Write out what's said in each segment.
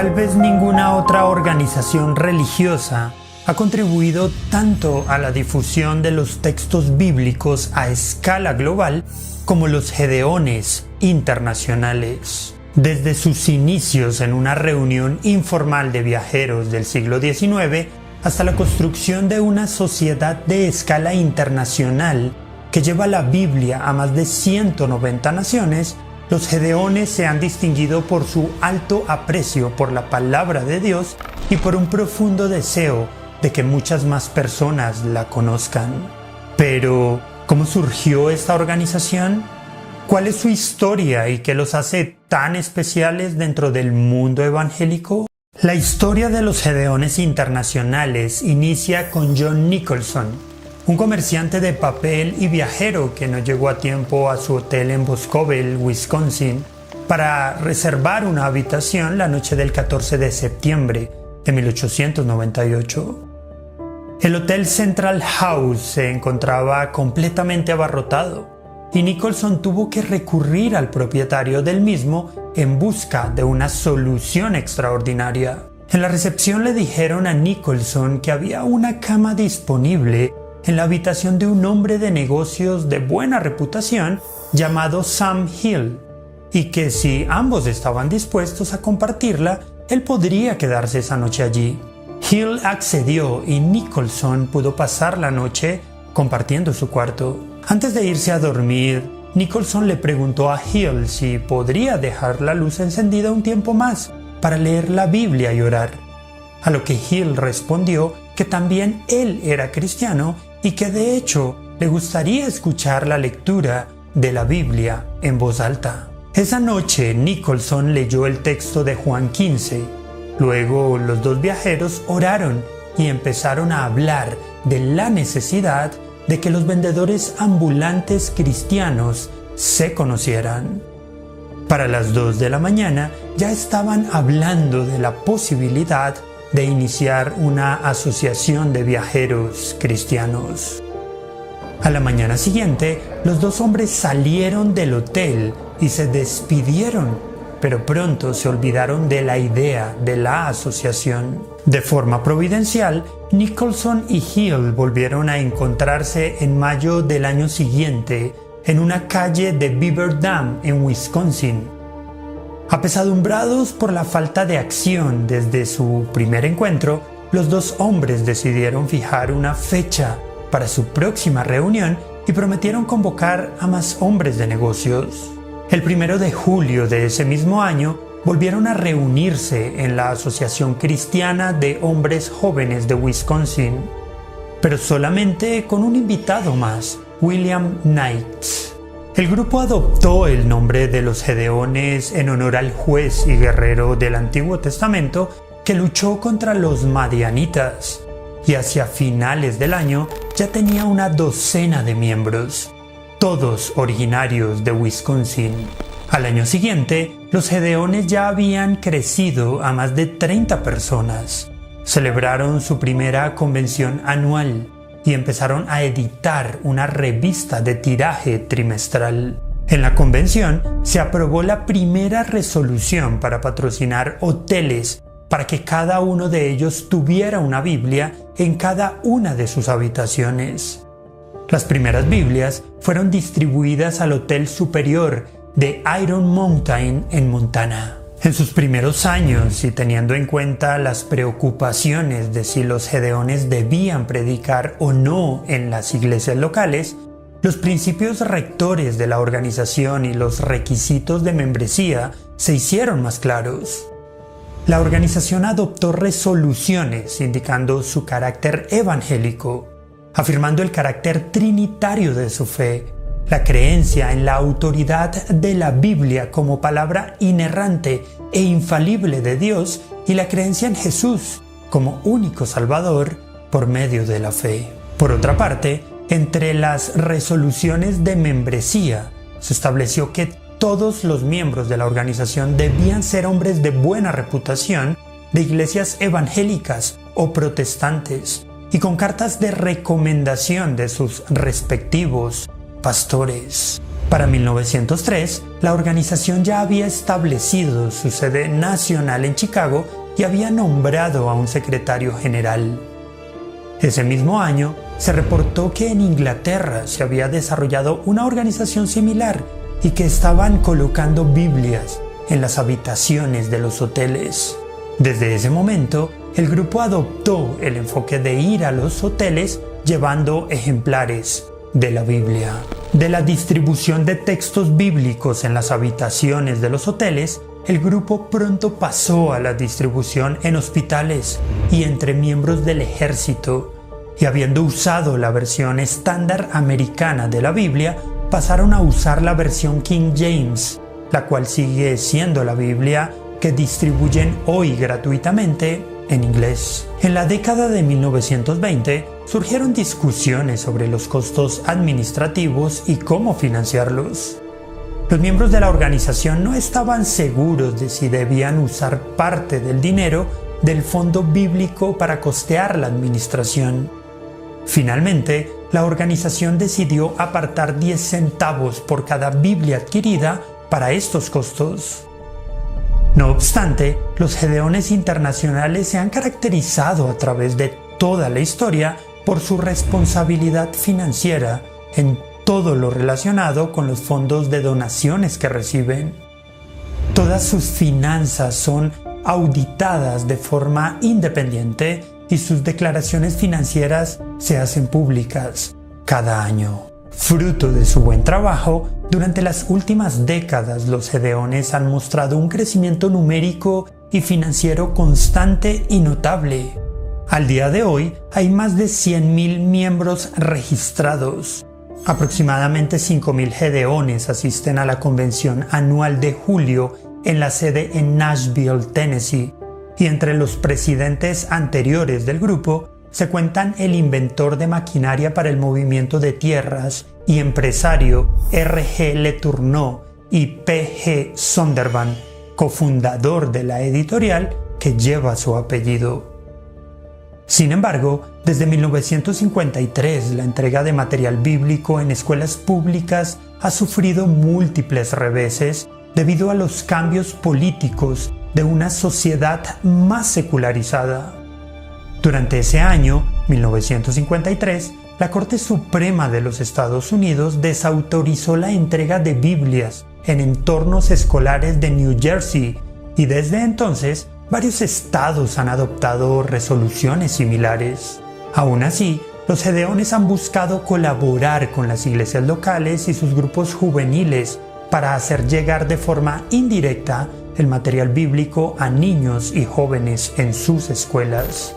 Tal vez ninguna otra organización religiosa ha contribuido tanto a la difusión de los textos bíblicos a escala global como los Gedeones internacionales. Desde sus inicios en una reunión informal de viajeros del siglo XIX hasta la construcción de una sociedad de escala internacional que lleva la Biblia a más de 190 naciones, los Gedeones se han distinguido por su alto aprecio por la palabra de Dios y por un profundo deseo de que muchas más personas la conozcan. Pero, ¿cómo surgió esta organización? ¿Cuál es su historia y qué los hace tan especiales dentro del mundo evangélico? La historia de los Gedeones internacionales inicia con John Nicholson, un comerciante de papel y viajero que no llegó a tiempo a su hotel en Boscoville, Wisconsin, para reservar una habitación la noche del 14 de septiembre de 1898. El Hotel Central House se encontraba completamente abarrotado y Nicholson tuvo que recurrir al propietario del mismo en busca de una solución extraordinaria. En la recepción le dijeron a Nicholson que había una cama disponible en la habitación de un hombre de negocios de buena reputación llamado Sam Hill, y que si ambos estaban dispuestos a compartirla, él podría quedarse esa noche allí. Hill accedió y Nicholson pudo pasar la noche compartiendo su cuarto. Antes de irse a dormir, Nicholson le preguntó a Hill si podría dejar la luz encendida un tiempo más para leer la Biblia y orar. A lo que Hill respondió que también él era cristiano y que de hecho le gustaría escuchar la lectura de la Biblia en voz alta. Esa noche Nicholson leyó el texto de Juan 15. Luego los dos viajeros oraron y empezaron a hablar de la necesidad de que los vendedores ambulantes cristianos se conocieran. Para las 2 de la mañana ya estaban hablando de la posibilidad de iniciar una asociación de viajeros cristianos. A la mañana siguiente, los dos hombres salieron del hotel y se despidieron, pero pronto se olvidaron de la idea de la asociación. De forma providencial, Nicholson y Hill volvieron a encontrarse en mayo del año siguiente en una calle de Beaver Dam en Wisconsin. Apesadumbrados por la falta de acción desde su primer encuentro, los dos hombres decidieron fijar una fecha para su próxima reunión y prometieron convocar a más hombres de negocios. El 1 de julio de ese mismo año, volvieron a reunirse en la Asociación Cristiana de Hombres Jóvenes de Wisconsin, pero solamente con un invitado más, William Knight. El grupo adoptó el nombre de los Gedeones en honor al juez y guerrero del Antiguo Testamento que luchó contra los madianitas, y hacia finales del año ya tenía una docena de miembros, todos originarios de Wisconsin. Al año siguiente, los Gedeones ya habían crecido a más de 30 personas. Celebraron su primera convención anual y empezaron a editar una revista de tiraje trimestral. En la convención se aprobó la primera resolución para patrocinar hoteles para que cada uno de ellos tuviera una Biblia en cada una de sus habitaciones. Las primeras Biblias fueron distribuidas al Hotel Superior de Iron Mountain en Montana. En sus primeros años, y teniendo en cuenta las preocupaciones de si los Gedeones debían predicar o no en las iglesias locales, los principios rectores de la organización y los requisitos de membresía se hicieron más claros. La organización adoptó resoluciones indicando su carácter evangélico, afirmando el carácter trinitario de su fe, la creencia en la autoridad de la Biblia como palabra inerrante e infalible de Dios y la creencia en Jesús como único Salvador por medio de la fe. Por otra parte, entre las resoluciones de membresía se estableció que todos los miembros de la organización debían ser hombres de buena reputación de iglesias evangélicas o protestantes y con cartas de recomendación de sus respectivos pastores. Para 1903, la organización ya había establecido su sede nacional en Chicago y había nombrado a un secretario general. Ese mismo año, se reportó que en Inglaterra se había desarrollado una organización similar y que estaban colocando Biblias en las habitaciones de los hoteles. Desde ese momento, el grupo adoptó el enfoque de ir a los hoteles llevando ejemplares de la Biblia. De la distribución de textos bíblicos en las habitaciones de los hoteles, el grupo pronto pasó a la distribución en hospitales y entre miembros del ejército, y habiendo usado la versión estándar americana de la Biblia, pasaron a usar la versión King James, la cual sigue siendo la Biblia que distribuyen hoy gratuitamente en inglés. En la década de 1920 surgieron discusiones sobre los costos administrativos y cómo financiarlos. Los miembros de la organización no estaban seguros de si debían usar parte del dinero del fondo bíblico para costear la administración. Finalmente, la organización decidió apartar 10 centavos por cada Biblia adquirida para estos costos. No obstante, los Gedeones internacionales se han caracterizado a través de toda la historia por su responsabilidad financiera en todo lo relacionado con los fondos de donaciones que reciben. Todas sus finanzas son auditadas de forma independiente y sus declaraciones financieras se hacen públicas cada año. Fruto de su buen trabajo, durante las últimas décadas los Gedeones han mostrado un crecimiento numérico y financiero constante y notable. Al día de hoy hay más de 100,000 miembros registrados. Aproximadamente 5,000 Gedeones asisten a la convención anual de julio en la sede en Nashville, Tennessee, y entre los presidentes anteriores del grupo se cuentan el inventor de maquinaria para el movimiento de tierras y empresario R.G. Letourneau y P.G. Zondervan, cofundador de la editorial que lleva su apellido. Sin embargo, desde 1953 la entrega de material bíblico en escuelas públicas ha sufrido múltiples reveses debido a los cambios políticos de una sociedad más secularizada. Durante ese año, 1953, la Corte Suprema de los Estados Unidos desautorizó la entrega de Biblias en entornos escolares de New Jersey y desde entonces varios estados han adoptado resoluciones similares. Aún así, los Gedeones han buscado colaborar con las iglesias locales y sus grupos juveniles para hacer llegar de forma indirecta el material bíblico a niños y jóvenes en sus escuelas.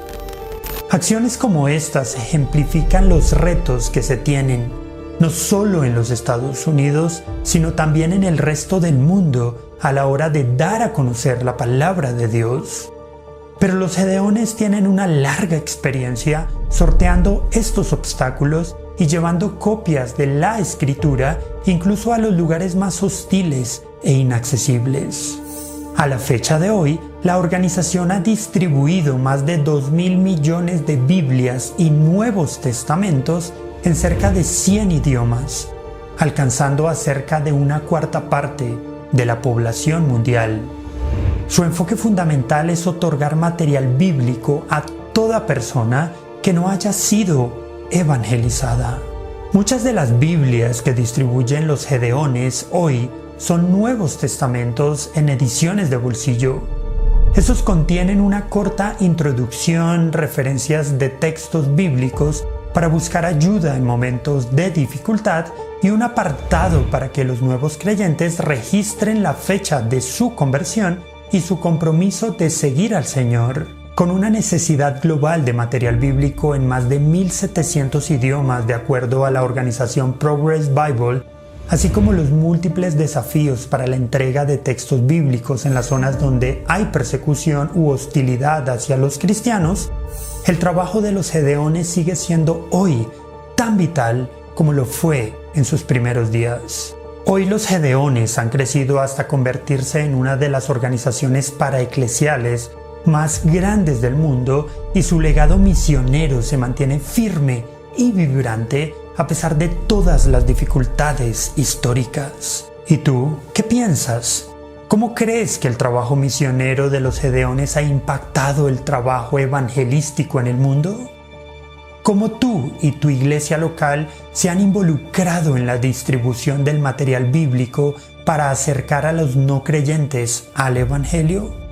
Acciones como estas ejemplifican los retos que se tienen, no solo en los Estados Unidos, sino también en el resto del mundo a la hora de dar a conocer la palabra de Dios. Pero los Gedeones tienen una larga experiencia sorteando estos obstáculos y llevando copias de la Escritura incluso a los lugares más hostiles e inaccesibles. A la fecha de hoy, la organización ha distribuido más de 2,000 millones de Biblias y Nuevos Testamentos en cerca de 100 idiomas, alcanzando a cerca de una cuarta parte de la población mundial. Su enfoque fundamental es otorgar material bíblico a toda persona que no haya sido evangelizada. Muchas de las Biblias que distribuyen los Gedeones hoy son Nuevos Testamentos en ediciones de bolsillo. Estos contienen una corta introducción, referencias de textos bíblicos para buscar ayuda en momentos de dificultad y un apartado para que los nuevos creyentes registren la fecha de su conversión y su compromiso de seguir al Señor. Con una necesidad global de material bíblico en más de 1,700 idiomas de acuerdo a la organización Progress Bible, así como los múltiples desafíos para la entrega de textos bíblicos en las zonas donde hay persecución u hostilidad hacia los cristianos, el trabajo de los Gedeones sigue siendo hoy tan vital como lo fue en sus primeros días. Hoy los Gedeones han crecido hasta convertirse en una de las organizaciones paraeclesiales más grandes del mundo y su legado misionero se mantiene firme y vibrante a pesar de todas las dificultades históricas. ¿Y tú, qué piensas? ¿Cómo crees que el trabajo misionero de los Gedeones ha impactado el trabajo evangelístico en el mundo? ¿Cómo tú y tu iglesia local se han involucrado en la distribución del material bíblico para acercar a los no creyentes al Evangelio?